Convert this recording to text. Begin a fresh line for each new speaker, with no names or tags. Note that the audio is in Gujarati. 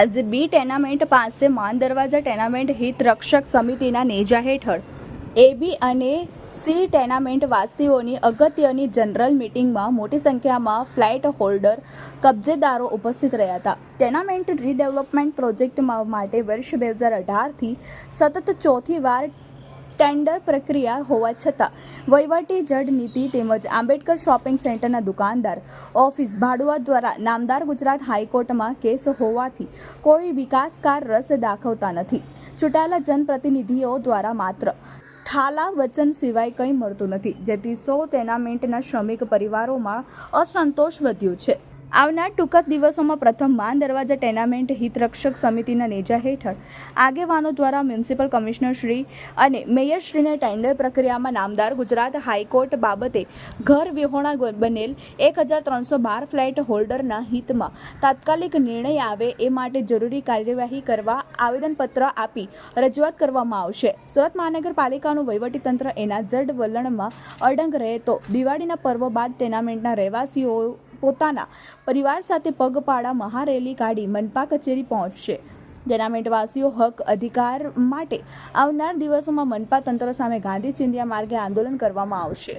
આજે બી ટેનામેન્ટ પાસે માન દરવાજા ટેનામેન્ટ હિત રક્ષક સમિતિના નેજા હેઠળ એબી અને સી ટેનામેન્ટ વાસીઓની અગત્યની જનરલ મિટિંગમાં મોટી સંખ્યામાં ફ્લેટ હોલ્ડર કબજેદારો ઉપસ્થિત રહ્યા હતા. ટેનામેન્ટ રીડેવલપમેન્ટ પ્રોજેક્ટ માટે વર્ષ 2018થી સતત ચોથી વાર ટેન્ડર પ્રક્રિયા હોવા છતાં વહીવટી જડ નીતિ તેમજ આંબેડકર શોપિંગ સેન્ટરના દુકાનદાર ઓફિસ ભાડુઆત દ્વારા નામદાર ગુજરાત હાઈકોર્ટમાં કેસ હોવાથી કોઈ વિકાસકાર રસ દાખવતા નથી. ચૂંટાયેલા જનપ્રતિનિધિઓ દ્વારા માત્ર ઠાલા વચન સિવાય કંઈ મળતું નથી, જેથી 100 ટેનામેન્ટના શ્રમિક પરિવારોમાં અસંતોષ વધ્યો છે. આવનાર ટૂંક જ દિવસોમાં પ્રથમ માન દરવાજા ટેનામેન્ટ હિતરક્ષક સમિતિના નેજા હેઠળ આગેવાનો દ્વારા મ્યુનિસિપલ કમિશનર શ્રી અને મેયરશ્રીને ટેન્ડર પ્રક્રિયામાં નામદાર ગુજરાત હાઈકોર્ટ બાબતે ઘર વિહોણા બનેલ 1312 ફ્લેટ હોલ્ડરના હિતમાં તાત્કાલિક નિર્ણય આવે એ માટે જરૂરી કાર્યવાહી કરવા આવેદનપત્ર આપી રજૂઆત કરવામાં આવશે. સુરત મહાનગરપાલિકાનું વહીવટીતંત્ર એના જડ વલણમાં અડંગ રહે તો દિવાળીના પર્વ બાદ ટેનામેન્ટના રહેવાસીઓ પોતાના પરિવાર સાથે પગપાળા મહારેલી કાઢી મનપા કચેરી પહોંચશે. ટેનામેન્ટવાસીઓ હક અધિકાર માટે આવનાર દિવસોમાં મનપા તંત્ર સામે ગાંધી ચિંધ્યા માર્ગે આંદોલન કરવામાં આવશે.